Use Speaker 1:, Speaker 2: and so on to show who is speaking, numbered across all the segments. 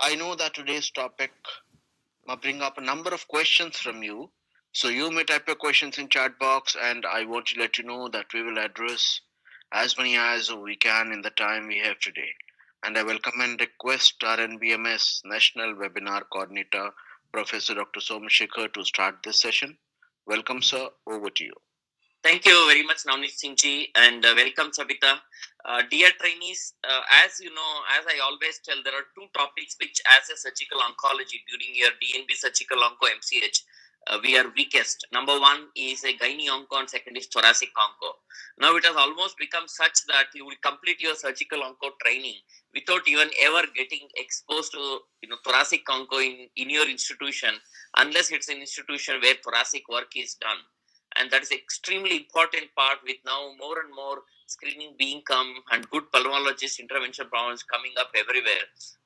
Speaker 1: I know that today's topic might bring up a number of questions from you. So you may type your questions in chat box, and I want to let you know that we will address as many as we can in the time we have today. And I welcome and request our NBMS National Webinar Coordinator, Professor Dr. Somashekar, to start this session. Welcome, sir. Over to you.
Speaker 2: Thank you very much, Navneet Singh ji, and welcome, Sabita. Dear trainees, as you know, as I always tell, there are two topics which, as a surgical oncology during your DNB surgical onco MCH, we are weakest. Number one is a gynae onco, and second is thoracic onco. Now it has almost become such that you will complete your surgical onco training without even ever getting exposed to thoracic onco in your institution, unless it's an institution where thoracic work is done, and that is extremely important part with now more and more screening being come and good pulmonologist intervention programs coming up everywhere.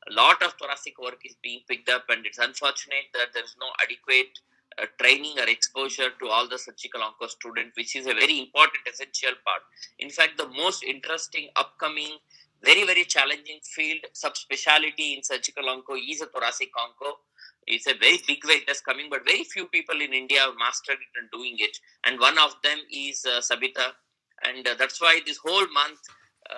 Speaker 2: A lot of thoracic work is being picked up, and it's unfortunate that there is no adequate training or exposure to all the surgical onco students, which is a very important essential part. In fact, the most interesting upcoming very very challenging field subspecialty in surgical onco is a thoracic onco. It's a very big way it is coming, but very few people in India have mastered it and doing it, and one of them is Sabita, and that's why this whole month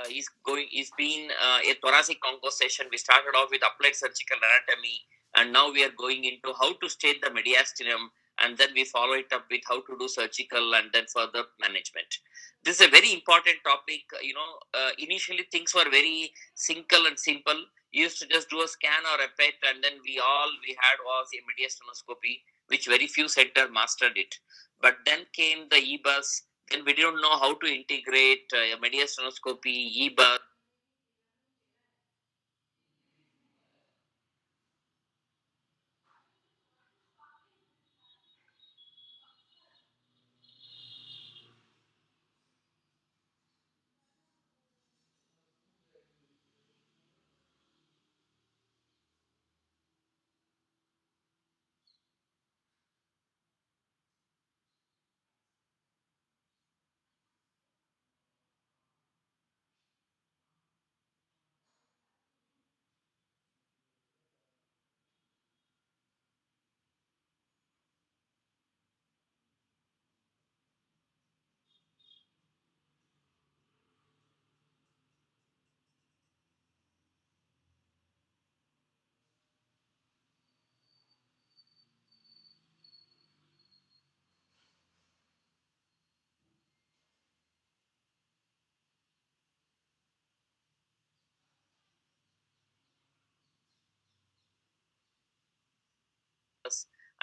Speaker 2: is being a thoracic onco session. We started off with applied surgical anatomy, and now we are going into how to state the mediastinum, and then we follow it up with how to do surgical and then further management. This is a very important topic. Initially things were very simple. You used to just do a scan or a PET, and then we had was a Mediastinoscopy, which very few center mastered it. But then came the Ebus. Then we didn't know how to integrate Mediastinoscopy, Ebus.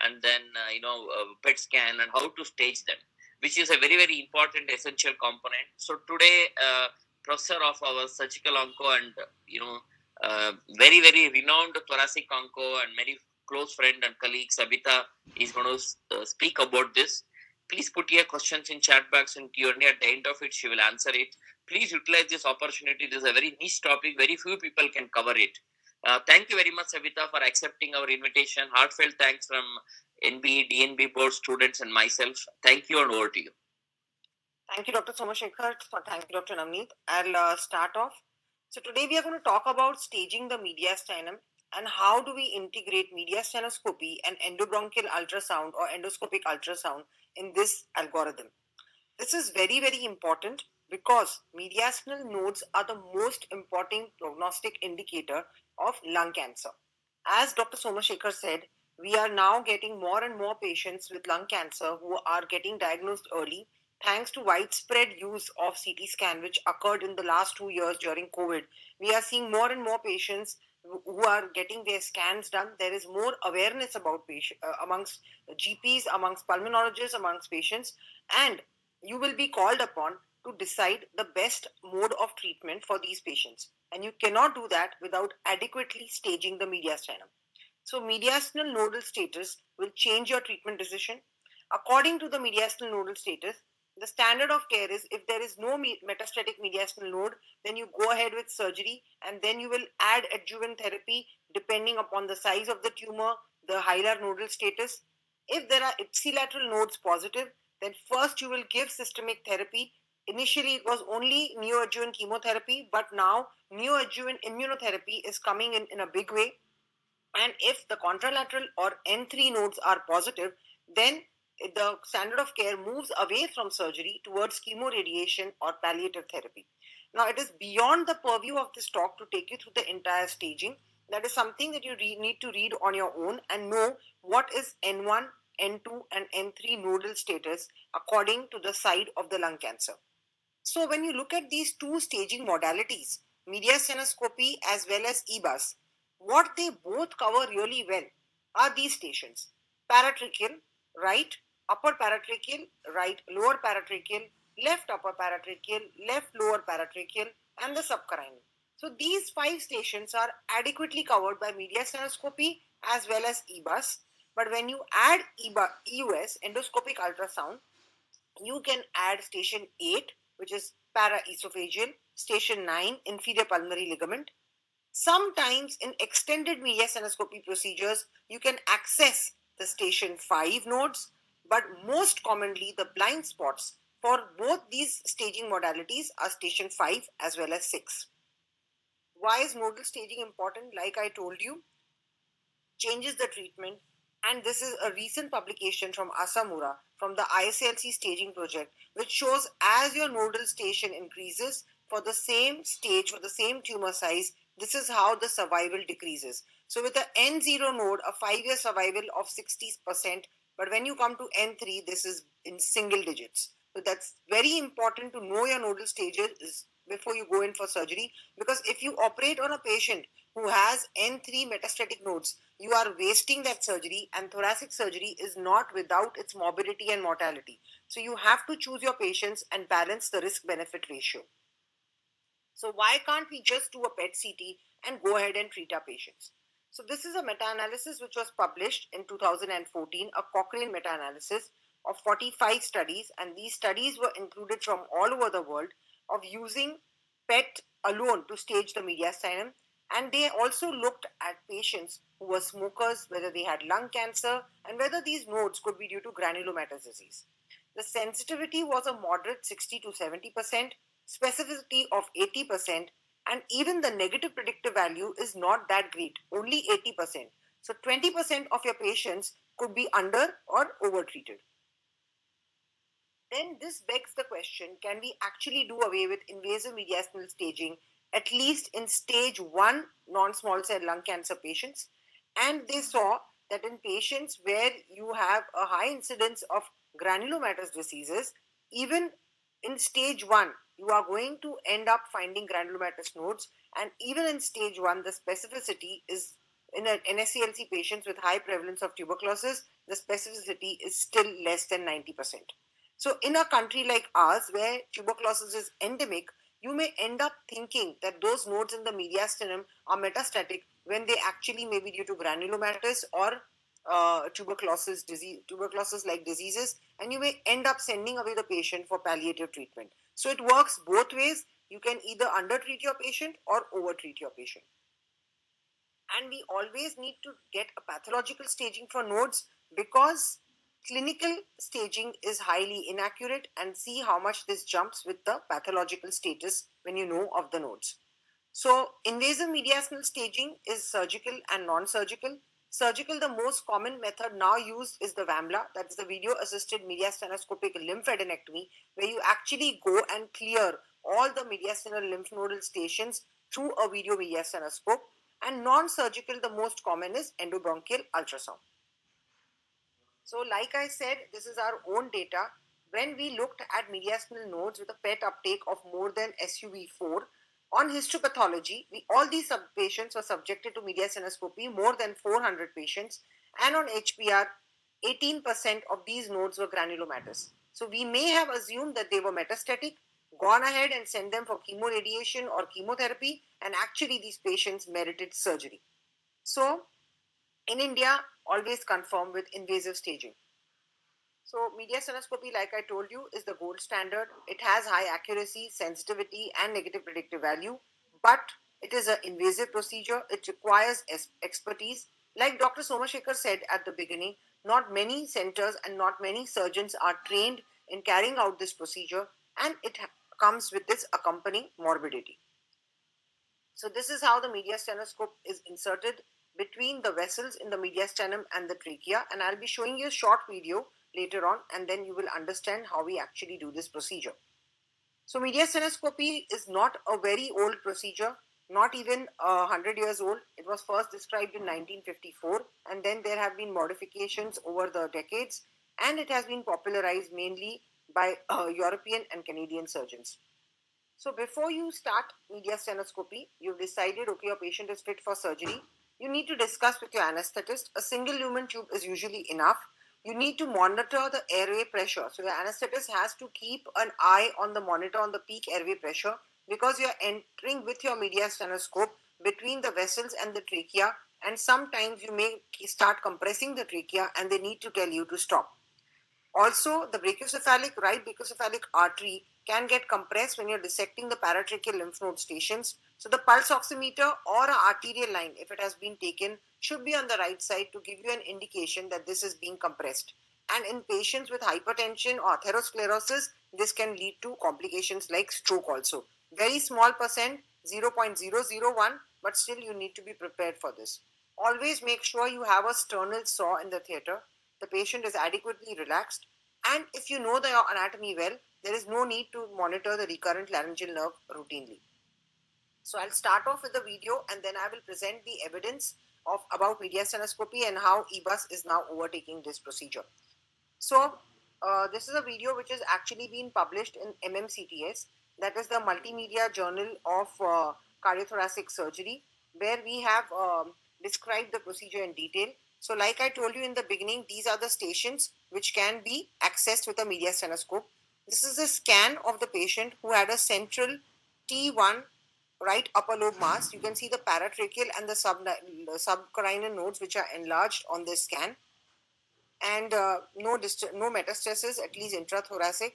Speaker 2: And then PET scan and how to stage them, which is a very very important essential component. So today, professor of our surgical onco and very very renowned thoracic onco and very close friend and colleague Sabita is going to speak about this. Please put your questions in chat box and Q&A. At the end of it, she will answer it. Please utilize this opportunity. This is a very niche topic. Very few people can cover it. Thank you very much, Sabita, for accepting our invitation. Heartfelt thanks from NB, DNB board students and myself. Thank you, and over to you.
Speaker 3: Thank you, Dr. Somashekar. Thank you, Dr. Navneet. I'll start off. So today we are going to talk about staging the mediastinum and how do we integrate mediastinoscopy and endobronchial ultrasound or endoscopic ultrasound in this algorithm. This is very, very important because mediastinal nodes are the most important prognostic indicator of lung cancer. As Dr. Somashekar said, we are now getting more and more patients with lung cancer who are getting diagnosed early thanks to widespread use of CT scan, which occurred in the last 2 years during COVID. We are seeing more and more patients who are getting their scans done. There is more awareness about amongst GPs, amongst pulmonologists, amongst patients, and you will be called upon to decide the best mode of treatment for these patients. And you cannot do that without adequately staging the mediastinum. So, mediastinal nodal status will change your treatment decision. According to the mediastinal nodal status, the standard of care is if there is no metastatic mediastinal node, then you go ahead with surgery and then you will add adjuvant therapy depending upon the size of the tumor, the hilar nodal status. If there are ipsilateral nodes positive, then first you will give systemic therapy. Initially, it was only neoadjuvant chemotherapy, but now neoadjuvant immunotherapy is coming in a big way. And if the contralateral or N3 nodes are positive, then the standard of care moves away from surgery towards chemoradiation or palliative therapy. Now, it is beyond the purview of this talk to take you through the entire staging. That is something that you need to read on your own and know what is N1, N2, and N3 nodal status according to the side of the lung cancer. So, when you look at these two staging modalities, mediastinoscopy as well as Ebus, what they both cover really well are these stations: paratracheal, right, upper paratracheal, right, lower paratracheal, left upper paratracheal, left lower paratracheal, and the subcarinal. So, these five stations are adequately covered by mediastinoscopy as well as Ebus. But when you add EUS, endoscopic ultrasound, you can add station 8, which is paraesophageal, station 9, inferior pulmonary ligament. Sometimes in extended mediastinoscopy procedures, you can access the station 5 nodes, but most commonly the blind spots for both these staging modalities are station 5 as well as 6. Why is nodal staging important? Like I told you, changes the treatment. And this is a recent publication from Asamura from the ISLC staging project, which shows as your nodal station increases for the same stage, for the same tumor size, this is how the survival decreases. So, with the N0 node, a 5-year survival of 60%, but when you come to N3, this is in single digits. So, that's very important to know your nodal stages before you go in for surgery, because if you operate on a patient who has N3 metastatic nodes, you are wasting that surgery, and thoracic surgery is not without its morbidity and mortality. So you have to choose your patients and balance the risk benefit ratio. So why can't we just do a PET CT and go ahead and treat our patients? So this is a meta-analysis which was published in 2014, a Cochrane meta-analysis of 45 studies, and these studies were included from all over the world of using PET alone to stage the mediastinum, and they also looked at patients who were smokers, whether they had lung cancer, and whether these nodes could be due to granulomatous disease. The sensitivity was a moderate 60 to 70%, specificity of 80%, and even the negative predictive value is not that great, only 80%. So 20% of your patients could be under or over treated. Then this begs the question, can we actually do away with invasive mediastinal staging, at least in stage 1 non small cell lung cancer patients? And they saw that in patients where you have a high incidence of granulomatous diseases, even in stage 1, you are going to end up finding granulomatous nodes, and even in stage 1, the specificity is in an NSCLC patients with high prevalence of tuberculosis, the specificity is still less than 90%. So, in a country like ours, where tuberculosis is endemic, you may end up thinking that those nodes in the mediastinum are metastatic when they actually may be due to granulomatous or tuberculosis like diseases, and you may end up sending away the patient for palliative treatment. So, it works both ways. You can either undertreat your patient or overtreat your patient. And we always need to get a pathological staging for nodes, because clinical staging is highly inaccurate, and see how much this jumps with the pathological status when you know of the nodes. So, invasive mediastinal staging is surgical and non surgical. Surgical, the most common method now used is the VAMLA, that is the video assisted mediastinoscopic lymphadenectomy, where you actually go and clear all the mediastinal lymph nodal stations through a video mediastinoscope. And non surgical, the most common is endobronchial ultrasound. So, like I said, this is our own data. When we looked at mediastinal nodes with a PET uptake of more than SUV4, on histopathology, all these patients were subjected to mediastinoscopy, more than 400 patients, and on HPR, 18% of these nodes were granulomatous. So, we may have assumed that they were metastatic, gone ahead and sent them for chemoradiation or chemotherapy, and actually, these patients merited surgery. So, in India, always confirm with invasive staging. So, mediastinoscopy, like I told you, is the gold standard. It has high accuracy, sensitivity, and negative predictive value, but it is an invasive procedure. It requires expertise. Like Dr. Somashekar said at the beginning, not many centers and not many surgeons are trained in carrying out this procedure, and it comes with this accompanying morbidity. So this is how the mediastinoscope is inserted. between the vessels in the mediastinum and the trachea, and I'll be showing you a short video later on, and then you will understand how we actually do this procedure. So mediastinoscopy is not a very old procedure, not even 100 years old. It was first described in 1954, and then there have been modifications over the decades, and it has been popularized mainly by European and Canadian surgeons. So before you start mediastinoscopy, you've decided, okay, your patient is fit for surgery. You need to discuss with your anesthetist. A single lumen tube is usually enough. You need to monitor the airway pressure. So your anesthetist has to keep an eye on the monitor on the peak airway pressure, because you're entering with your mediastinoscope between the vessels and the trachea, and sometimes you may start compressing the trachea and they need to tell you to stop. Also, the right brachiocephalic artery can get compressed when you're dissecting the paratracheal lymph node stations. So the pulse oximeter or an arterial line, if it has been taken, should be on the right side to give you an indication that this is being compressed. And in patients with hypertension or atherosclerosis, this can lead to complications like stroke also. Very small percent, 0.001, but still you need to be prepared for this. Always make sure you have a sternal saw in the theater. The patient is adequately relaxed, and if you know the anatomy well, there is no need to monitor the recurrent laryngeal nerve routinely. So I'll start off with the video, and then I will present the evidence of about mediastinoscopy and how Ebus is now overtaking this procedure. So this is a video which has actually been published in MMCTS, that is the Multimedia Journal of Cardiothoracic Surgery, where we have described the procedure in detail. So like I told you in the beginning, these are the stations which can be accessed with a mediastinoscope. This is a scan of the patient who had a central T1 right upper lobe mass. You can see the paratracheal and the subcarinal nodes which are enlarged on this scan, and no metastasis, at least intrathoracic.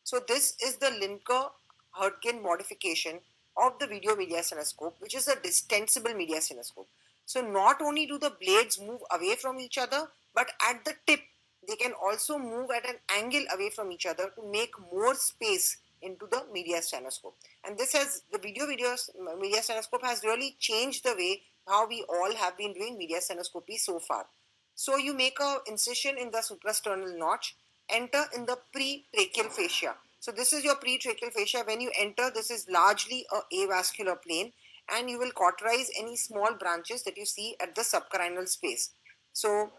Speaker 3: So this is the Linker-Hurtgen modification of the video mediastinoscope, which is a distensible mediastinoscope. So not only do the blades move away from each other, but at the tip they can also move at an angle away from each other to make more space into the mediastinoscope. And this has the mediastinoscope has really changed the way how we all have been doing mediastinoscopy so far. So you make a incision in the suprasternal notch, enter in the pretracheal fascia. So this is your pretracheal fascia. When you enter, this is largely a avascular plane, and you will cauterize any small branches that you see at the subcarinal space. So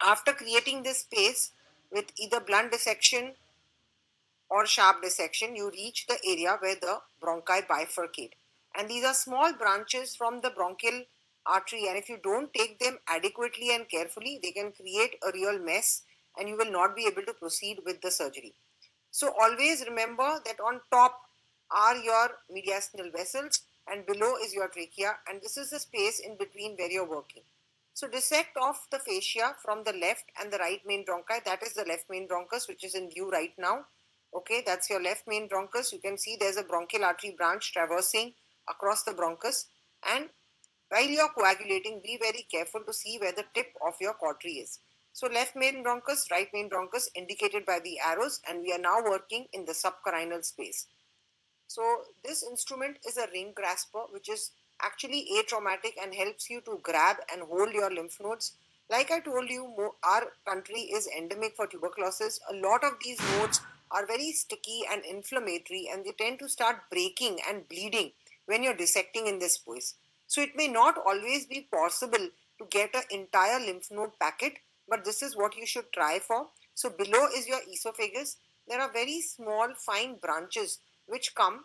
Speaker 3: after creating this space with either blunt dissection or sharp dissection, you reach the area where the bronchi bifurcate. And these are small branches from the bronchial artery, and if you don't take them adequately and carefully, they can create a real mess and you will not be able to proceed with the surgery. So always remember that on top are your mediastinal vessels and below is your trachea, and this is the space in between where you're working. So dissect off the fascia from the left and the right main bronchi. That is the left main bronchus, which is in view right now. Okay, that's your left main bronchus. You can see there's a bronchial artery branch traversing across the bronchus. And while you're coagulating, be very careful to see where the tip of your cautery is. So left main bronchus, right main bronchus indicated by the arrows, and we are now working in the subcarinal space. So this instrument is a ring grasper, which is actually atraumatic and helps you to grab and hold your lymph nodes. Like I told you, our country is endemic for tuberculosis. A lot of these nodes are very sticky and inflammatory, and they tend to start breaking and bleeding when you're dissecting in this space. So it may not always be possible to get an entire lymph node packet, but this is what you should try for. So below is your esophagus. There are very small fine branches which come,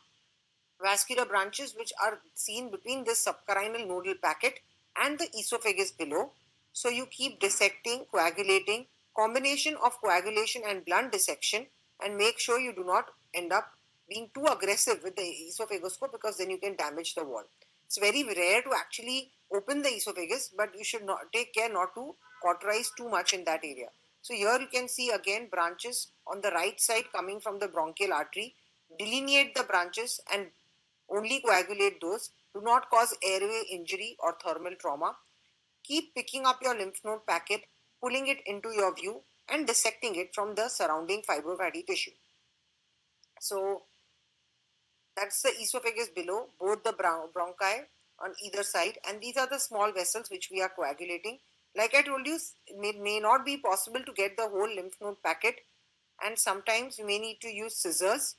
Speaker 3: vascular branches which are seen between this subcarinal nodal packet and the esophagus below. So you keep dissecting, coagulating, combination of coagulation and blunt dissection, and make sure you do not end up being too aggressive with the esophagoscope, because then you can damage the wall. It's very rare to actually open the esophagus, but you should not take care not to cauterize too much in that area. So here you can see again branches on the right side coming from the bronchial artery. Delineate the branches and only coagulate those. Do not cause airway injury or thermal trauma. Keep picking up your lymph node packet, pulling it into your view, and dissecting it from the surrounding fibrofatty tissue. So that's the esophagus below. Both the bronchi on either side, and these are the small vessels which we are coagulating. Like I told you, it may not be possible to get the whole lymph node packet, and sometimes you may need to use scissors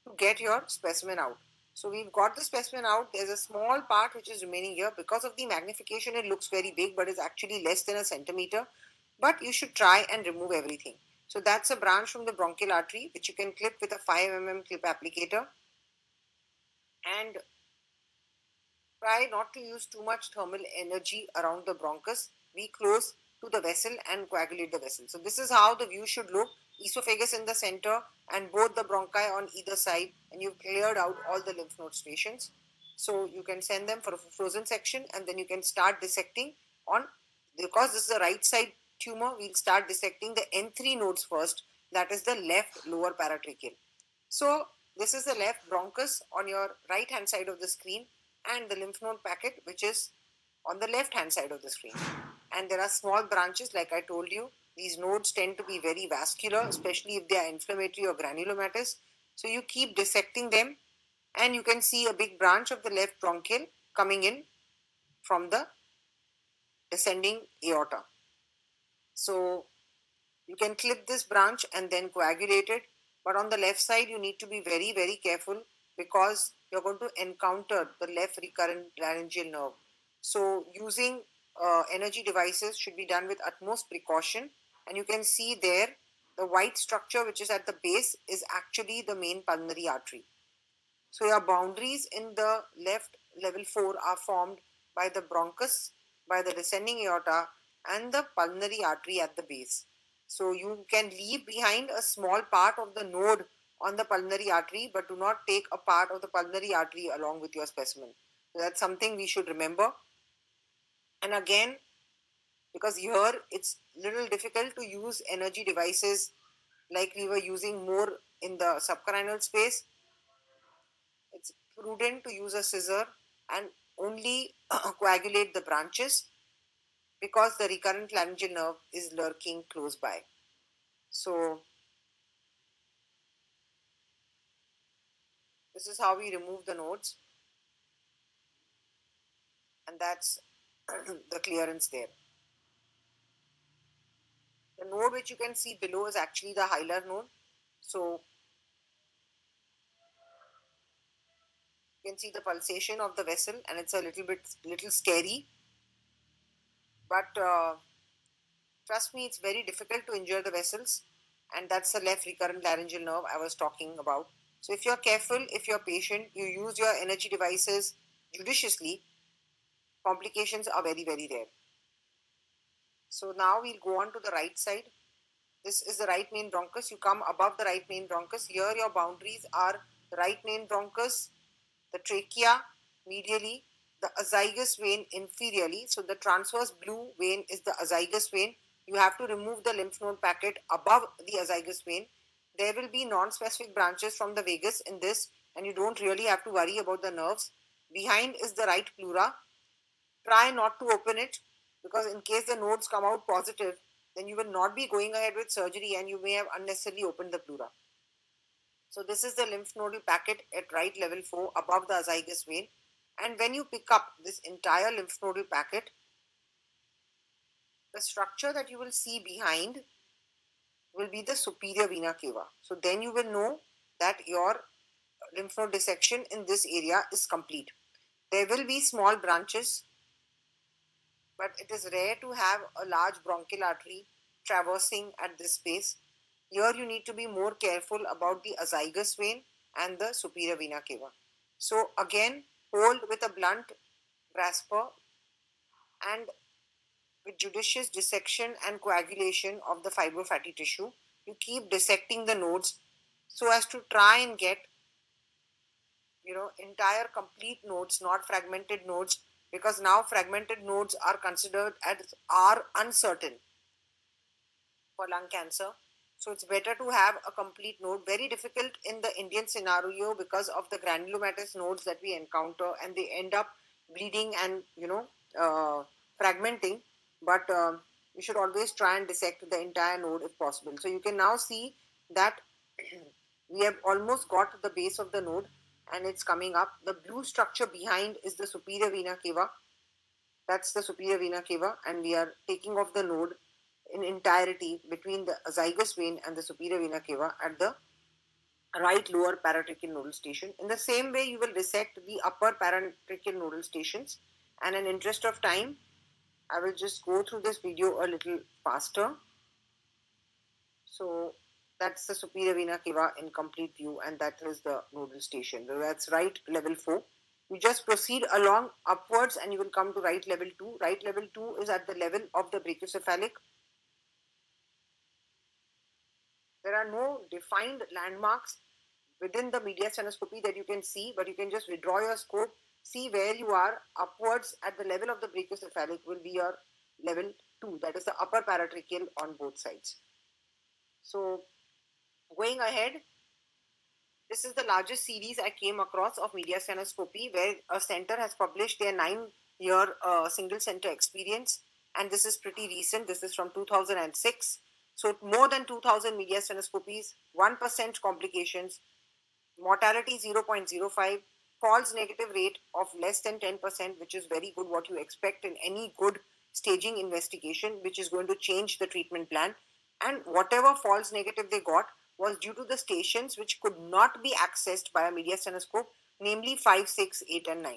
Speaker 3: to get your specimen out. So we've got the specimen out. There's a small part which is remaining here. Because of the magnification, it looks very big, but is actually less than a centimeter. But you should try and remove everything. So that's a branch from the bronchial artery, which you can clip with a 5 mm clip applicator. And try not to use too much thermal energy around the bronchus. Be close to the vessel and coagulate the vessel. So this is how the view should look. Esophagus in the center and both the bronchi on either side, and you've cleared out all the lymph node stations. So you can send them for a frozen section, and then you can start dissecting on, because this is a right side tumor, we'll start dissecting the N3 nodes first, that is the left lower paratracheal. So this is the left bronchus on your right hand side of the screen, and the lymph node packet which is on the left hand side of the screen. And there are small branches, like I told you. These nodes tend to be very vascular, especially if they are inflammatory or granulomatous. So you keep dissecting them, and you can see a big branch of the left bronchial coming in from the descending aorta. So you can clip this branch and then coagulate it, but on the left side you need to be very, very careful, because you're going to encounter the left recurrent laryngeal nerve. So using energy devices should be done with utmost precaution, and you can see there the white structure which is at the base is actually the main pulmonary artery. So your boundaries in the left level 4 are formed by the bronchus, by the descending aorta, and the pulmonary artery at the base. So you can leave behind a small part of the node on the pulmonary artery, but do not take a part of the pulmonary artery along with your specimen. So that's something we should remember. And again, because here it's little difficult to use energy devices like we were using more in the subcarinal space, it's prudent to use a scissor and only coagulate the branches, because the recurrent laryngeal nerve is lurking close by. So this is how we remove the nodes, and that's the clearance there. The node which you can see below is actually the hilar node. So you can see the pulsation of the vessel, and it's a little scary, but trust me, it's very difficult to injure the vessels, and that's the left recurrent laryngeal nerve I was talking about. So if you're careful, if you're patient, you use your energy devices judiciously, complications are very, very rare. So now we'll go on to the right side. This is the right main bronchus. You come above the right main bronchus. Here your boundaries are the right main bronchus, the trachea medially, the azygous vein inferiorly. So the transverse blue vein is the azygous vein. You have to remove the lymph node packet above the azygous vein. There will be non-specific branches from the vagus in this, and you don't really have to worry about the nerves. Behind is the right pleura. Try not to open it, because in case the nodes come out positive, then you will not be going ahead with surgery and you may have unnecessarily opened the pleura. So this is the lymph nodal packet at right level 4 above the azygous vein. And when you pick up this entire lymph nodal packet, the structure that you will see behind will be the superior vena cava. So then you will know that your lymph node dissection in this area is complete. There will be small branches, but it is rare to have a large bronchial artery traversing at this space. Here you need to be more careful about the azygous vein and the superior vena cava. So again, hold with a blunt grasper, and with judicious dissection and coagulation of the fibrofatty tissue, you keep dissecting the nodes so as to try and get entire complete nodes, not fragmented nodes, because now fragmented nodes are considered as are uncertain for lung cancer. So it's better to have a complete node. Very difficult in the Indian scenario because of the granulomatous nodes that we encounter, and they end up bleeding and fragmenting. But you should always try and dissect the entire node if possible. So you can now see that we have almost got to the base of the node, and it's coming up. The blue structure behind is the superior vena cava. That's the superior vena cava, and we are taking off the node in entirety between the azygous vein and the superior vena cava at the right lower paratracheal nodal station. In the same way, you will resect the upper paratracheal nodal stations. And in interest of time, I will just go through this video a little faster. So that's the superior vena cava in complete view, and that is the nodal station. So that's right level 4. You just proceed along upwards and you will come to right level 2. Right level 2 is at the level of the brachiocephalic. There are no defined landmarks within the mediastinoscopy that you can see, but you can just withdraw your scope, see where you are. Upwards at the level of the brachiocephalic will be your level 2, that is the upper paratracheal on both sides. So going ahead, this is the largest series I came across of mediastinoscopy, where a center has published their 9-year single center experience, and this is pretty recent. This is from 2006. So more than 2,000 mediastinoscopies, 1% complications, mortality 0.05, false negative rate of less than 10%, which is very good, what you expect in any good staging investigation, which is going to change the treatment plan. And whatever false negative they got was due to the stations which could not be accessed by a mediastinoscope, namely 5, 6, 8, and 9.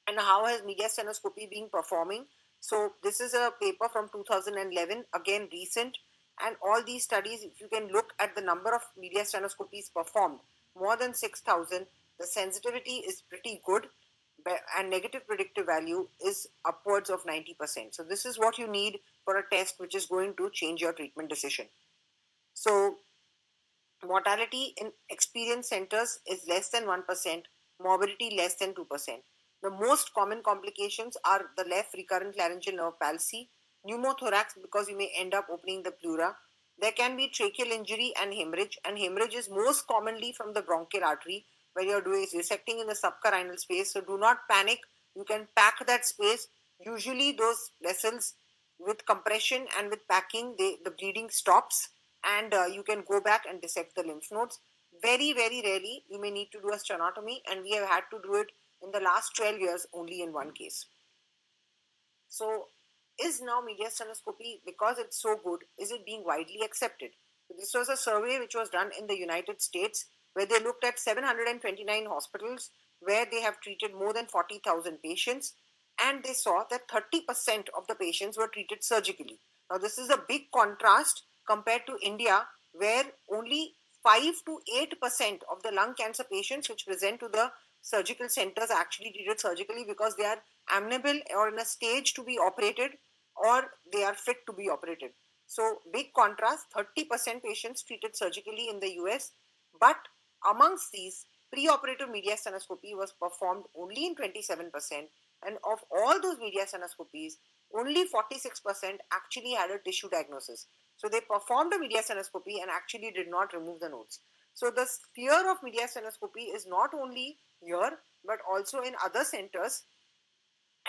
Speaker 3: And how has mediastinoscopy been performing? So this is a paper from 2011, again recent, and all these studies, if you can look at the number of mediastinoscopies performed, more than 6,000, the sensitivity is pretty good, and negative predictive value is upwards of 90%. So this is what you need for a test which is going to change your treatment decision. So mortality in experienced centers is less than 1%, morbidity less than 2%. The most common complications are the left recurrent laryngeal nerve palsy, pneumothorax because you may end up opening the pleura. There can be tracheal injury and hemorrhage is most commonly from the bronchial artery where you're doing resecting in the subcarinal space. So do not panic. You can pack that space. Usually those vessels with compression and with packing, the bleeding stops, and you can go back and dissect the lymph nodes. Very, very rarely you may need to do a sternotomy, and we have had to do it in the last 12 years only in one case. So is now mediastinoscopy, because it's so good, is it being widely accepted? So this was a survey which was done in the United States where they looked at 729 hospitals where they have treated more than 40,000 patients, and they saw that 30% of the patients were treated surgically. Now this is a big contrast compared to India, where only 5 to 8% of the lung cancer patients which present to the surgical centers are actually treated surgically because they are amenable or in a stage to be operated, or they are fit to be operated. So big contrast, 30% patients treated surgically in the US, but amongst these, preoperative mediastinoscopy was performed only in 27%, and of all those mediastinoscopies, only 46% actually had a tissue diagnosis. So they performed a mediastinoscopy and actually did not remove the nodes. So the fear of mediastinoscopy is not only here but also in other centers,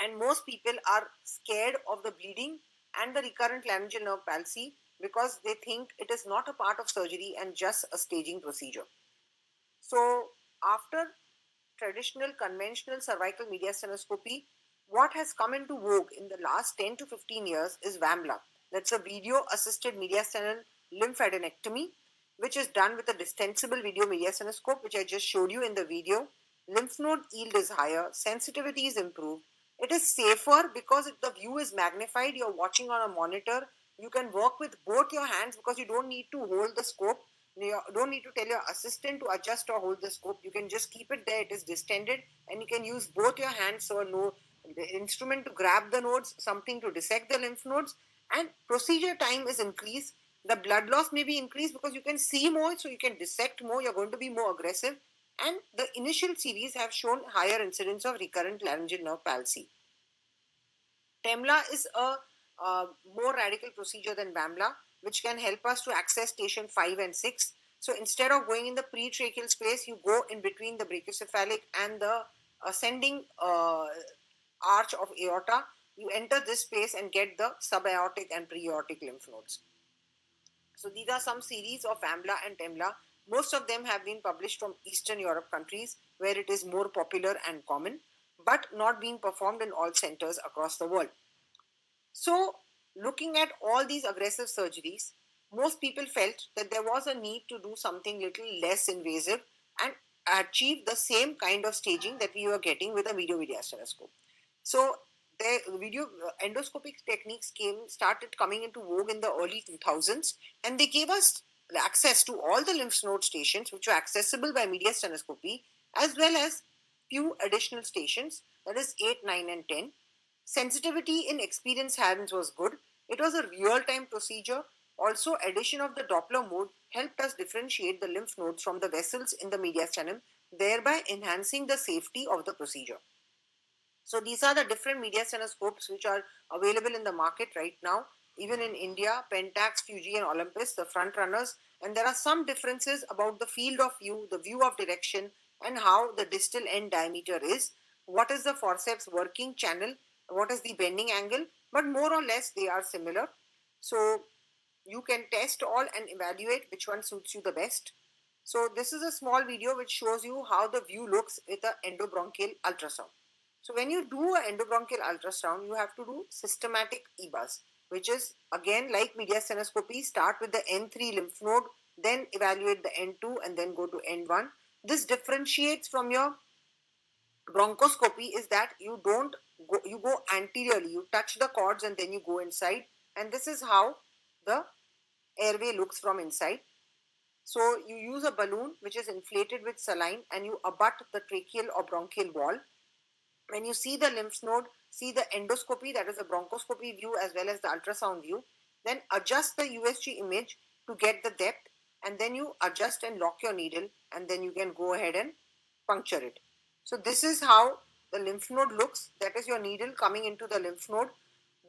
Speaker 3: and most people are scared of the bleeding and the recurrent laryngeal nerve palsy because they think it is not a part of surgery and just a staging procedure. So after traditional conventional cervical mediastinoscopy, what has come into vogue in the last 10 to 15 years is VAMLA. That's a video assisted mediastinal lymphadenectomy, which is done with a distensible video mediastinoscope, which I just showed you in the video. Lymph node yield is higher, sensitivity is improved. It is safer because the view is magnified. You're watching on a monitor. You can work with both your hands because you don't need to hold the scope. You don't need to tell your assistant to adjust or hold the scope. You can just keep it there. It is distended, and you can use both your hands. So no, the instrument to grab the nodes, something to dissect the lymph nodes, and procedure time is increased. The blood loss may be increased because you can see more, so you can dissect more. You're going to be more aggressive, and the initial series have shown higher incidence of recurrent laryngeal nerve palsy. TEMLA is a more radical procedure than VAMLA, which can help us to access station 5 and 6. So instead of going in the pretracheal space, you go in between the brachiocephalic and the ascending arch of aorta. You enter this space and get the subaortic and preaortic lymph nodes. So these are some series of VAMLA and TEMLA Most of them have been published from Eastern Europe countries where it is more popular and common, but not being performed in all centers across the world. So, looking at all these aggressive surgeries, most people felt that there was a need to do something little less invasive and achieve the same kind of staging that we were getting with a video mediastinoscope. So, the video endoscopic techniques started coming into vogue in the early 2000s, and they gave us access to all the lymph node stations which were accessible by mediastinoscopy, as well as few additional stations, that is 8, 9, and 10. Sensitivity in experienced hands was good. It was a real-time procedure. Also, addition of the Doppler mode helped us differentiate the lymph nodes from the vessels in the mediastinum, thereby enhancing the safety of the procedure. So these are the different mediastinoscopes which are available in the market right now. Even in India, Pentax, Fuji, and Olympus, the front runners. And there are some differences about the field of view, the view of direction, and how the distal end diameter is. What is the forceps working channel? What is the bending angle? But more or less, they are similar. So you can test all and evaluate which one suits you the best. So this is a small video which shows you how the view looks with an endobronchial ultrasound. So when you do an endobronchial ultrasound, you have to do systematic Ebus, which is again like mediastinoscopy, start with the N3 lymph node, then evaluate the N2 and then go to N1. This differentiates from your bronchoscopy is that you don't go, you go anteriorly, you touch the cords and then you go inside, and this is how the airway looks from inside. So you use a balloon which is inflated with saline and you abut the tracheal or bronchial wall. When you see the lymph node, see the endoscopy, that is the bronchoscopy view as well as the ultrasound view, then adjust the USG image to get the depth, and then you adjust and lock your needle, and then you can go ahead and puncture it. So this is how the lymph node looks. That is your needle coming into the lymph node.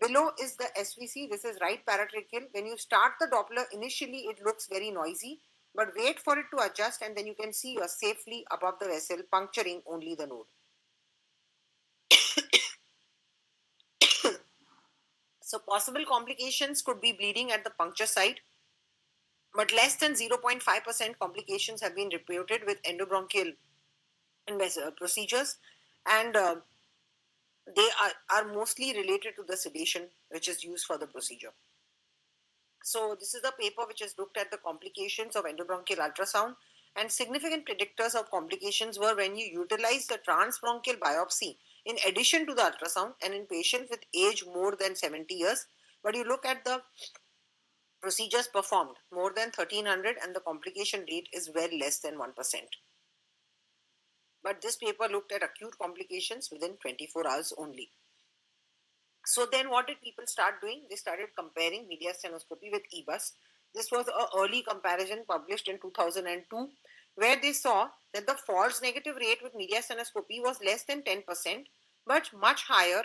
Speaker 3: Below is the SVC. This is right paratracheal. When you start the Doppler, initially it looks very noisy, but wait for it to adjust and then you can see you are safely above the vessel, puncturing only the node. So possible complications could be bleeding at the puncture site, but less than 0.5% complications have been reported with endobronchial procedures, and they are mostly related to the sedation which is used for the procedure. So this is a paper which has looked at the complications of endobronchial ultrasound, and significant predictors of complications were when you utilize the transbronchial biopsy in addition to the ultrasound and in patients with age more than 70 years. But you look at the procedures performed more than 1300 and the complication rate is well less than 1%. But this paper looked at acute complications within 24 hours only. So then what did people start doing? They started comparing mediastinoscopy with Ebus. This was an early comparison published in 2002 where they saw that the false negative rate with mediastinoscopy was less than 10% but much higher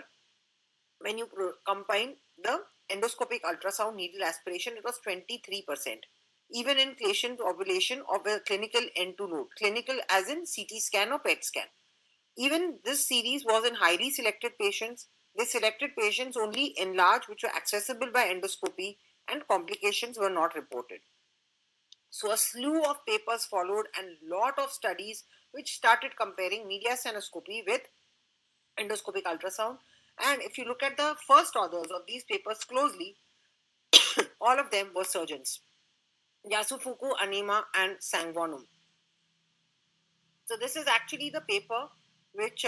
Speaker 3: when you combine the endoscopic ultrasound needle aspiration. It was 23%. Even in patient ovulation of a clinical N2 node, clinical as in CT scan or PET scan. Even this series was in highly selected patients. They selected patients only enlarged which were accessible by endoscopy and complications were not reported. So a slew of papers followed and lot of studies which started comparing mediastinoscopy with endoscopic ultrasound. And if you look at the first authors of these papers closely, all of them were surgeons. Yasufuku, Anima, and Sangwonum. So this is actually the paper which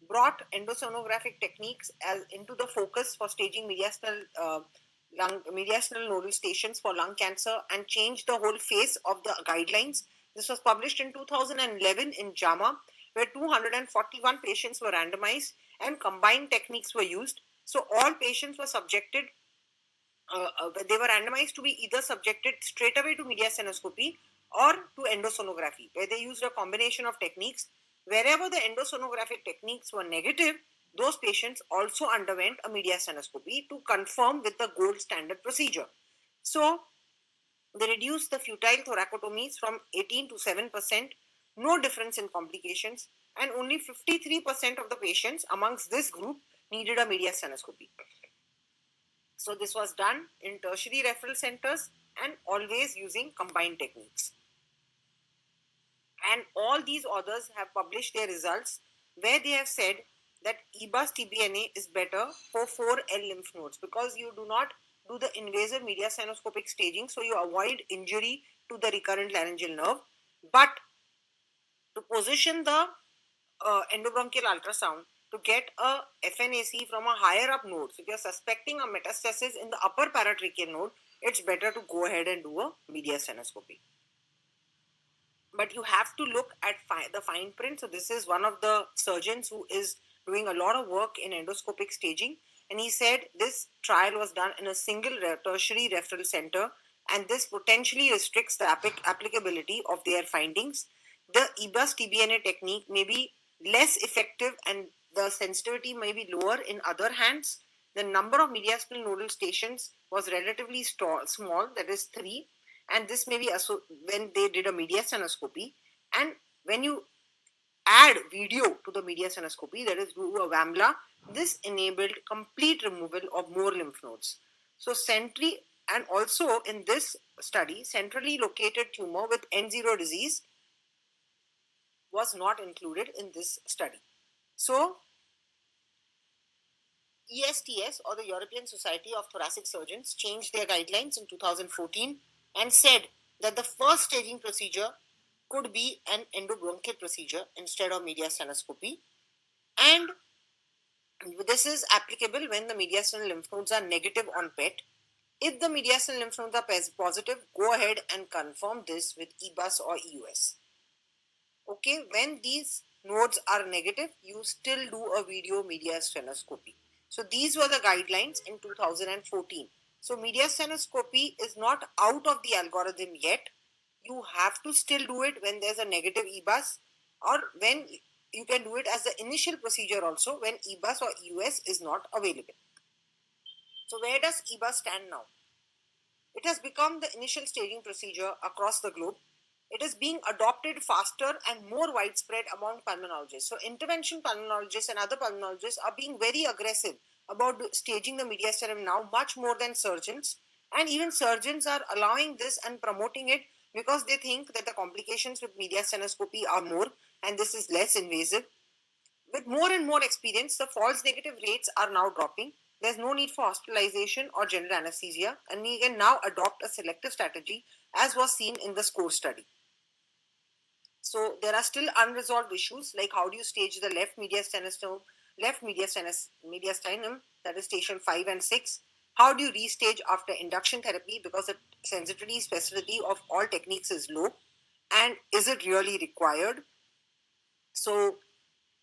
Speaker 3: brought endosonographic techniques as into the focus for staging mediastinal nodal stations for lung cancer and changed the whole face of the guidelines. This was published in 2011 in JAMA, where 241 patients were randomized and combined techniques were used. So all patients were subjected they were randomized to be either subjected straight away to mediastinoscopy or to endosonography, where they used a combination of techniques. Wherever the endosonographic techniques were negative, those patients also underwent a mediastinoscopy to confirm with the gold standard procedure. So they reduced the futile thoracotomies from 18 to 7%, no difference in complications, and only 53% of the patients amongst this group needed a mediastinoscopy. So this was done in tertiary referral centers and always using combined techniques. And all these authors have published their results where they have said that Ebus TBNA is better for 4L lymph nodes because you do not do the invasive mediastinoscopic staging, so you avoid injury to the recurrent laryngeal nerve. But to position the endobronchial ultrasound to get a FNAC from a higher up node, so if you're suspecting a metastasis in the upper paratracheal node, it's better to go ahead and do a mediastinoscopy. But you have to look at the fine print. So this is one of the surgeons who is doing a lot of work in endoscopic staging, and he said this trial was done in a single tertiary referral center, and this potentially restricts the applicability of their findings. The EBUS TBNA technique may be less effective and the sensitivity may be lower in other hands. The number of mediastinal nodal stations was relatively small, that is 3, and this may be when they did a mediastinoscopy. And when you add video to the mediastinoscopy, that is do a VAMLA, this enabled complete removal of more lymph nodes. So and also in this study, centrally located tumor with N0 disease was not included in this study. So ESTS, or the European Society of Thoracic Surgeons, changed their guidelines in 2014 and said that the first staging procedure could be an endobronchial procedure instead of mediastinoscopy. And this is applicable when the mediastinal lymph nodes are negative on PET. If the mediastinal lymph nodes are positive, go ahead and confirm this with EBUS or EUS. Okay, when these nodes are negative, you still do a video mediastinoscopy. So these were the guidelines in 2014. So mediastinoscopy is not out of the algorithm yet. You have to still do it when there's a negative EBUS, or when you can do it as the initial procedure also when EBUS or EUS is not available. So where does EBUS stand now? It has become the initial staging procedure across the globe. It is being adopted faster and more widespread among pulmonologists. So intervention pulmonologists and other pulmonologists are being very aggressive about staging the mediastinum now, much more than surgeons. And even surgeons are allowing this and promoting it because they think that the complications with mediastinoscopy are more and this is less invasive. With more and more experience, the false negative rates are now dropping. There's no need for hospitalization or general anesthesia, and we can now adopt a selective strategy as was seen in the SCORE study. So there are still unresolved issues like how do you stage the left mediastinum, that is station 5 and 6. How do you restage after induction therapy because the sensitivity specificity of all techniques is low, and is it really required? So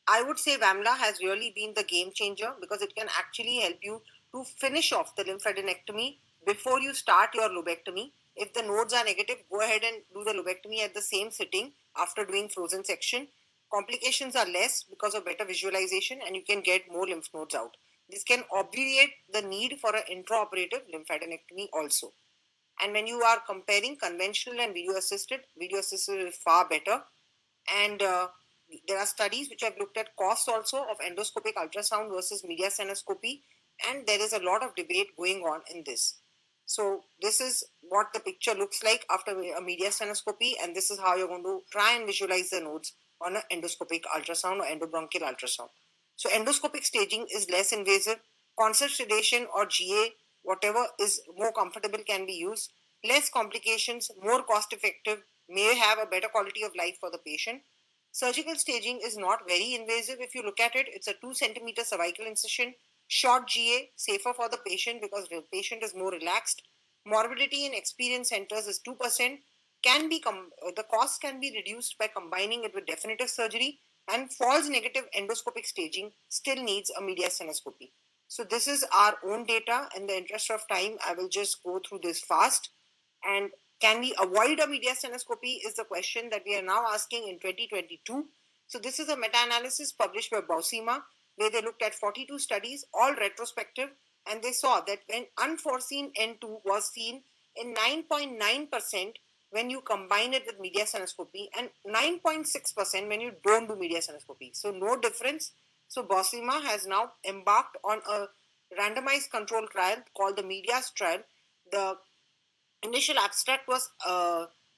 Speaker 3: I would say VAMLA has really been the game changer because it can actually help you to finish off the lymphadenectomy before you start your lobectomy. If the nodes are negative, go ahead and do the lobectomy at the same sitting after doing frozen section. Complications are less because of better visualization and you can get more lymph nodes out. This can obviate the need for an intraoperative lymphadenectomy also. And when you are comparing conventional and video assisted is far better. And there are studies which have looked at cost also of endoscopic ultrasound versus mediastinoscopy, and there is a lot of debate going on in this. So this is what the picture looks like after a mediastinoscopy, and this is how you're going to try and visualize the nodes on an endoscopic ultrasound or endobronchial ultrasound. So endoscopic staging is less invasive. Constant sedation or GA, whatever is more comfortable, can be used. Less complications, more cost effective, may have a better quality of life for the patient. Surgical staging is not very invasive if you look at it. It's a 2 centimeter cervical incision, short GA, safer for the patient because the patient is more relaxed. Morbidity in experienced centers is 2%. The cost can be reduced by combining it with definitive surgery, and false negative endoscopic staging still needs a mediastinoscopy. So this is our own data. In the interest of time, I will just go through this fast. And can we avoid a mediastinoscopy is the question that we are now asking in 2022. So this is a meta-analysis published by Bausima, where they looked at 42 studies, all retrospective, and they saw that when unforeseen N2 was seen in 9.9% when you combine it with mediastinoscopy and 9.6% when you don't do mediastinoscopy. So no difference. So Bausima has now embarked on a randomized control trial called the Medias trial. The initial abstract was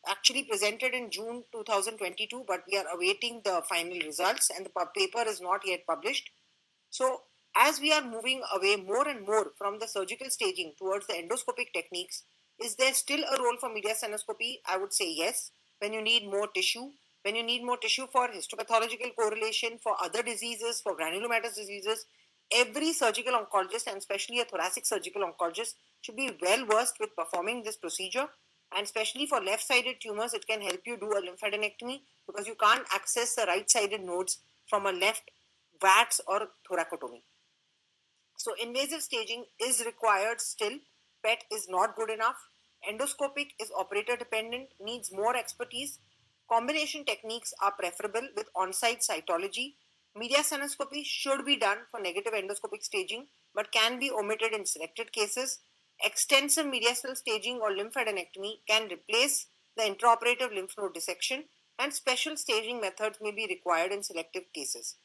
Speaker 3: actually presented in June 2022, but we are awaiting the final results and the paper is not yet published. So, as we are moving away more and more from the surgical staging towards the endoscopic techniques, is there still a role for mediastinoscopy? I would say yes. When you need more tissue, when you need more tissue for histopathological correlation, for other diseases, for granulomatous diseases, every surgical oncologist and especially a thoracic surgical oncologist should be well versed with performing this procedure. And especially for left sided tumors, it can help you do a lymphadenectomy because you can't access the right sided nodes from a left VATS or thoracotomy. So invasive staging is required still. PET is not good enough. Endoscopic is operator dependent, needs more expertise. Combination techniques are preferable with on-site cytology. Mediastinoscopy should be done for negative endoscopic staging, but can be omitted in selected cases. Extensive mediastinal staging or lymphadenectomy can replace the intraoperative lymph node dissection, and special staging methods may be required in selective cases.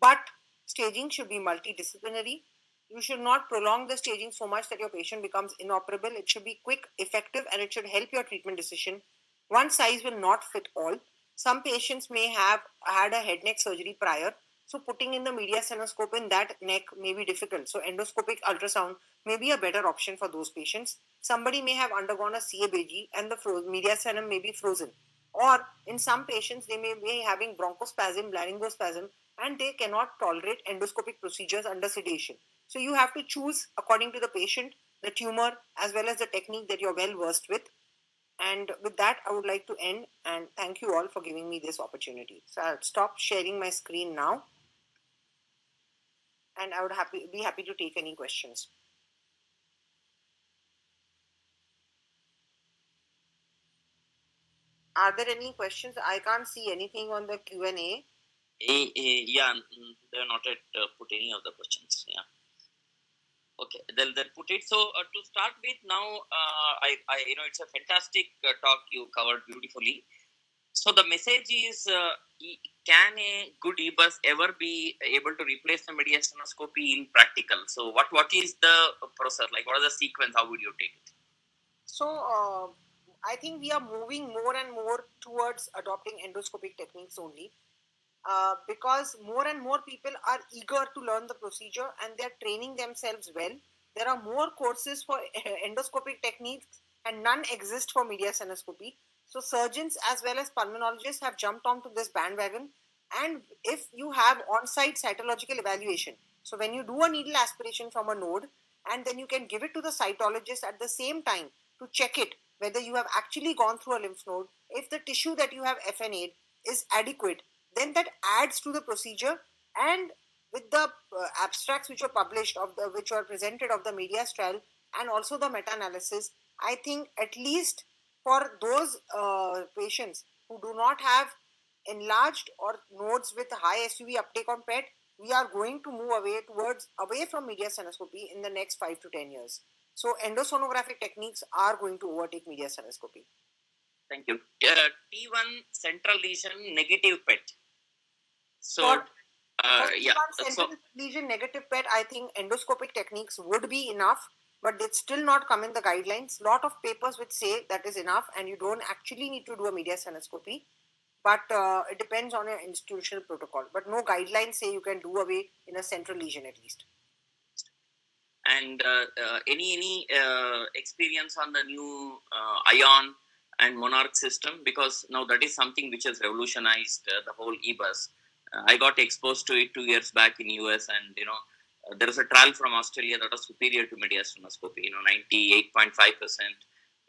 Speaker 3: But staging should be multidisciplinary. You should not prolong the staging so much that your patient becomes inoperable. It should be quick, effective, and it should help your treatment decision. One size will not fit all. Some patients may have had a head neck surgery prior, so putting in the mediastinoscope in that neck may be difficult. So endoscopic ultrasound may be a better option for those patients. Somebody may have undergone a CABG and the mediastinum may be frozen. Or in some patients, they may be having bronchospasm, laryngospasm, and they cannot tolerate endoscopic procedures under sedation. So you have to choose according to the patient, the tumor, as well as the technique that you're well versed with. And with that, I would like to end and thank you all for giving me this opportunity. So I'll stop sharing my screen now and I would be happy to take any questions. Are there any questions? I can't see anything on the Q&A.
Speaker 2: Yeah, they have not yet put any of the questions. Yeah. Okay, they'll put it. So to start with, now it's a fantastic talk you covered beautifully. So the message is, can a good Ebus ever be able to replace the mediastinoscopy in practical? So what is the process like? What is the sequence? How would you take it?
Speaker 3: So I think we are moving more and more towards adopting endoscopic techniques only. Because more and more people are eager to learn the procedure and they're training themselves well. There are more courses for endoscopic techniques and none exist for mediastinoscopy. So surgeons as well as pulmonologists have jumped onto this bandwagon. And if you have on-site cytological evaluation, so when you do a needle aspiration from a node and then you can give it to the cytologist at the same time to check it whether you have actually gone through a lymph node, if the tissue that you have FNA'd is adequate, then that adds to the procedure. And with the abstracts which were published which were presented of the medias trial and also the meta-analysis, I think at least for those patients who do not have enlarged or nodes with high SUV uptake on PET, we are going to move away from mediastinoscopy in the next 5 to 10 years. So endosonographic techniques are going to overtake mediastinoscopy.
Speaker 2: Thank you. T1 central lesion negative PET. So, yeah.
Speaker 3: Central lesion negative PET, I think endoscopic techniques would be enough, but it's still not come in the guidelines. Lot of papers which say that is enough, and you don't actually need to do a mediastinoscopy. But it depends on your institutional protocol. But no guidelines say you can do away in a central lesion at least.
Speaker 2: And any experience on the new ION and Monarch system? Because now that is something which has revolutionized the whole Ebus. I got exposed to it 2 years back in US, and there was a trial from Australia that was superior to mediastinoscopy. 98.5%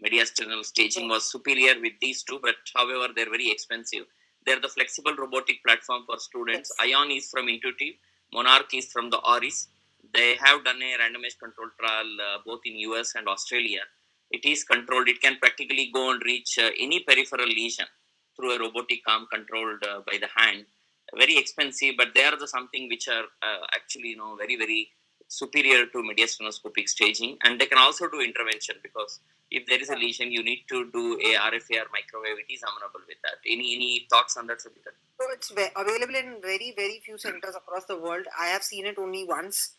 Speaker 2: mediastinal staging was superior with these two, but however they're very expensive. They're the flexible robotic platform for students. Yes. ION is from Intuitive, Monarch is from the Auris. They have done a randomized control trial both in US and Australia. It is controlled. It can practically go and reach any peripheral lesion through a robotic arm controlled by the hand. Very expensive, but they are something which are actually very, very superior to mediastinoscopic staging, and they can also do intervention, because if there is a lesion, you need to do a RFA or microwave. It is amenable with that. Any thoughts on that, Sabita?
Speaker 3: So it's available in very, very few centers across the world. I have seen it only once,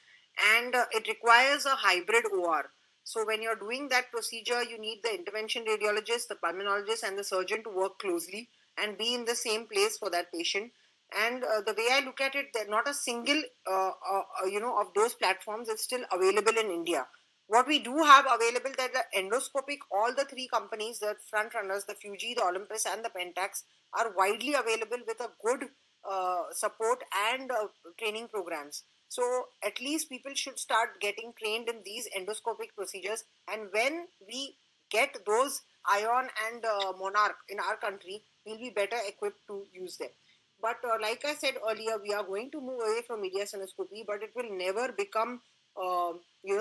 Speaker 3: and it requires a hybrid OR. So when you're doing that procedure, you need the intervention radiologist, the pulmonologist, and the surgeon to work closely and be in the same place for that patient. And the way I look at it, that not a single of those platforms is still available in India. What we do have available, that the endoscopic, all the three companies, the front runners, the Fuji, the Olympus, and the Pentax, are widely available with a good support and training programs. So at least people should start getting trained in these endoscopic procedures. And when we get those Ion and Monarch in our country, we'll be better equipped to use them. But like I said earlier, we are going to move away from mediastinoscopy, but it will never become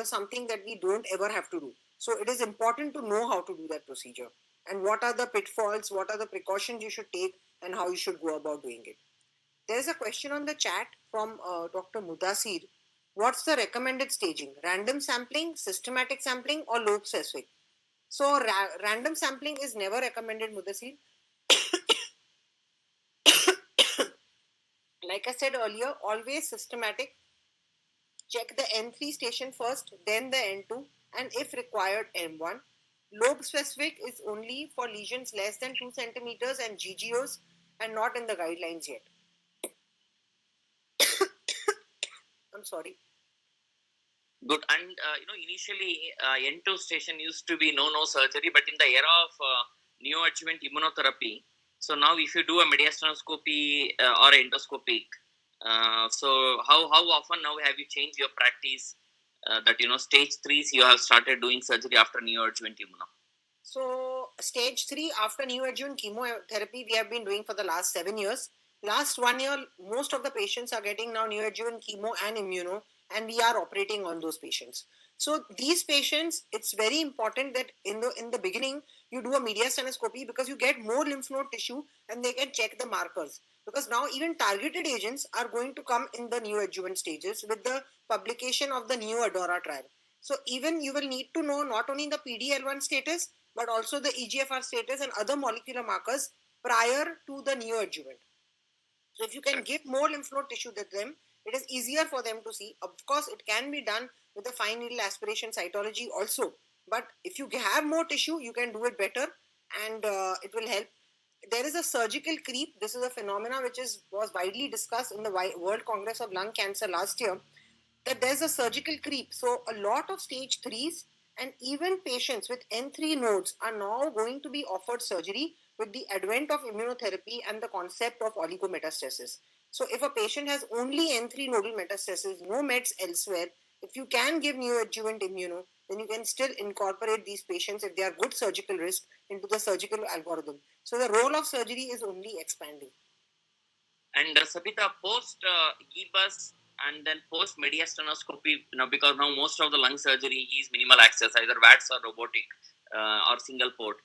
Speaker 3: something that we don't ever have to do. So it is important to know how to do that procedure and what are the pitfalls, what are the precautions you should take, and how you should go about doing it. There's a question on the chat from Dr. Mudasir. What's the recommended staging? Random sampling, systematic sampling, or lobe specific? So random sampling is never recommended, Mudasir. Like I said earlier, always systematic. Check the N3 station first, then the N2, and if required, M1. Lobe specific is only for lesions less than 2 centimeters and GGOs, and not in the guidelines yet. I'm sorry.
Speaker 2: Good. And initially N2 station used to be no surgery, but in the era of neoadjuvant immunotherapy, so now if you do a mediastinoscopy or endoscopic, so how often now have you changed your practice that stage 3s you have started doing surgery after neoadjuvant immuno?
Speaker 3: So stage 3 after neoadjuvant chemotherapy we have been doing for the last 7 years. Last 1 year, most of the patients are getting now neoadjuvant chemo and immuno, and we are operating on those patients. So these patients, it's very important that in the beginning you do a mediastinoscopy, because you get more lymph node tissue and they can check the markers. Because now even targeted agents are going to come in the neoadjuvant stages with the publication of the new ADORA trial. So even you will need to know not only the PDL1 status, but also the EGFR status and other molecular markers prior to the neoadjuvant. So if you can give more lymph node tissue to them, it is easier for them to see. Of course, it can be done with a fine needle aspiration cytology also. But if you have more tissue, you can do it better, and it will help. There is a surgical creep. This is a phenomena which was widely discussed in the World Congress of Lung Cancer last year, that there's a surgical creep. So a lot of stage 3s and even patients with N3 nodes are now going to be offered surgery with the advent of immunotherapy and the concept of oligometastasis. So if a patient has only N3 nodal metastasis, no meds elsewhere, if you can give neoadjuvant immuno, then you can still incorporate these patients, if they are good surgical risk, into the surgical algorithm. So the role of surgery is only expanding.
Speaker 2: And Sabita, post Ebus and then post mediastinoscopy, because now most of the lung surgery is minimal access, either VATS or robotic or single port.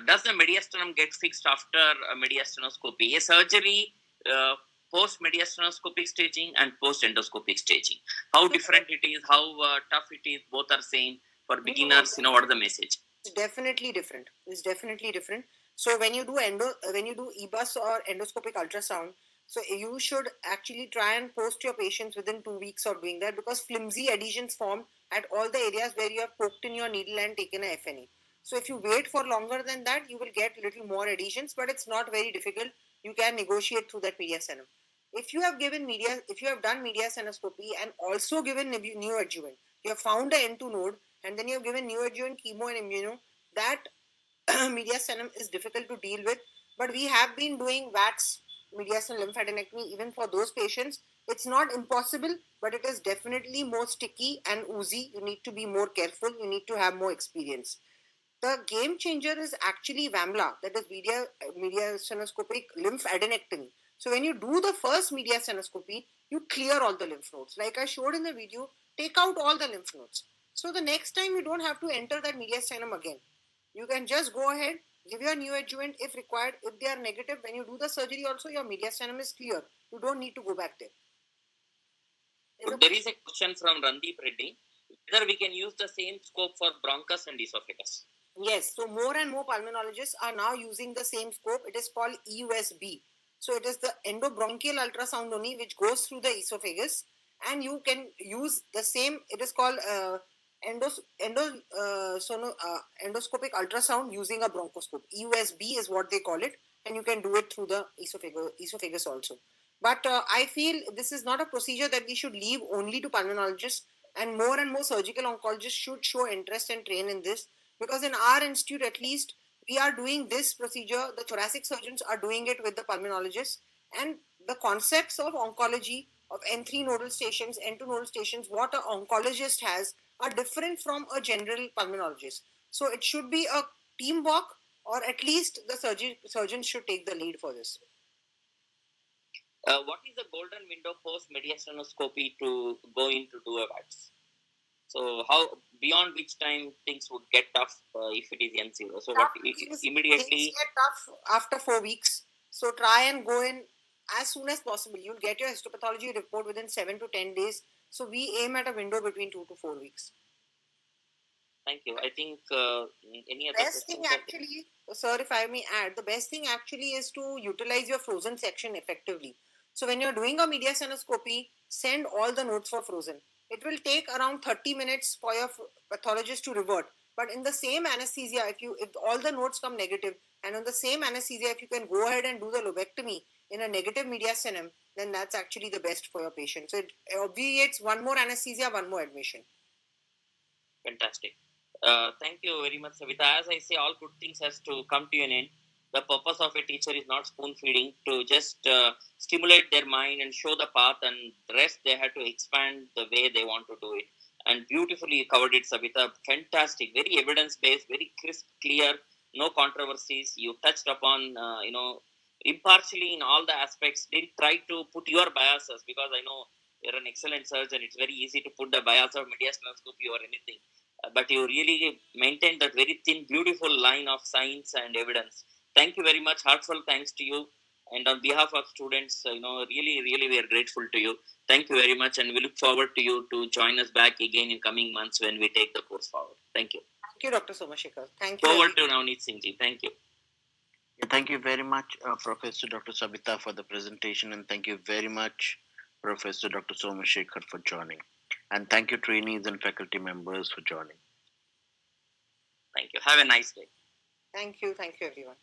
Speaker 2: Does the mediastinum get fixed after mediastinoscopy? A surgery post mediastinoscopic staging and post endoscopic staging. How different it is? How tough it is? Both are same for beginners. What is the message?
Speaker 3: It's definitely different. It's definitely different. So when you do EBUS or endoscopic ultrasound, so you should actually try and post your patients within 2 weeks of doing that, because flimsy adhesions form at all the areas where you have poked in your needle and taken a FNE. So if you wait for longer than that, you will get little more adhesions, but it's not very difficult. You can negotiate through that mediastinum. If you have done mediastinoscopy and also given neoadjuvant, you have found a N2 node, and then you have given neoadjuvant chemo and immuno, that mediastinum is difficult to deal with. But we have been doing VATS, mediastinal lymphadenectomy, even for those patients. It's not impossible, but it is definitely more sticky and oozy. You need to be more careful. You need to have more experience. The game changer is actually VAMLA, that is mediastinoscopic lymphadenectomy. So when you do the first mediastinoscopy, you clear all the lymph nodes. Like I showed in the video, take out all the lymph nodes. So the next time you don't have to enter that mediastinum again. You can just go ahead, give your neoadjuvant if required. If they are negative, when you do the surgery also, your mediastinum is clear. You don't need to go back there.
Speaker 2: There is a question from Randeep Reddy, whether we can use the same scope for bronchus and esophagus.
Speaker 3: Yes, so more and more pulmonologists are now using the same scope. It is called EUSB. So it is the endobronchial ultrasound only, which goes through the esophagus, and you can use the same. It is called endoscopic ultrasound using a bronchoscope. EUSB is what they call it, and you can do it through the esophagus also. But I feel this is not a procedure that we should leave only to pulmonologists, and more surgical oncologists should show interest and train in this, because in our institute at least we are doing this procedure. The thoracic surgeons are doing it with the pulmonologists, and the concepts of oncology of N3 nodal stations, N2 nodal stations, what an oncologist has are different from a general pulmonologist. So it should be a teamwork, or at least the surgeons should take the lead for this.
Speaker 2: What is the golden window post mediastinoscopy to go into dual-vax? So how beyond which time things would get tough if it is N0? So what
Speaker 3: Things
Speaker 2: immediately?
Speaker 3: get tough after 4 weeks. So try and go in as soon as possible. You'll get your histopathology report within 7 to 10 days. So we aim at a window between 2 to 4 weeks.
Speaker 2: Thank you. I think any other
Speaker 3: Best thing
Speaker 2: questions?
Speaker 3: actually, sir, if I may add, the best thing actually is to utilize your frozen section effectively. So when you're doing a mediastinoscopy, send all the notes for frozen. It will take around 30 minutes for your pathologist to revert. But in the same anesthesia, if all the notes come negative, and on the same anesthesia, if you can go ahead and do the lobectomy in a negative mediastinum, then that's actually the best for your patient. So it obviates one more anesthesia, one more admission.
Speaker 2: Fantastic. Thank you very much, Sabita. As I say, all good things has to come to an end. The purpose of a teacher is not spoon feeding, to just stimulate their mind and show the path, and the rest they have to expand the way they want to do it. And beautifully covered it, Sabita. Fantastic, very evidence based, very crisp, clear, no controversies. You touched upon, impartially in all the aspects. Didn't try to put your biases, because I know you're an excellent surgeon. It's very easy to put the bias of mediastinoscopy or anything, but you really maintained that very thin, beautiful line of science and evidence. Thank you very much. Heartfelt thanks to you. And on behalf of students, really, really, we are grateful to you. Thank you very much, and we look forward to you to join us back again in coming months when we take the course forward. Thank you.
Speaker 3: Thank you, Dr. Somashekar. Thank you.
Speaker 2: Over to Navneet Singh ji. Thank you.
Speaker 1: Thank you very much, Professor Dr. Sabita, for the presentation, and thank you very much, Professor Dr. Somashekar, for joining. And thank you, trainees and faculty members, for joining.
Speaker 2: Thank you. Have a nice day.
Speaker 3: Thank you, everyone.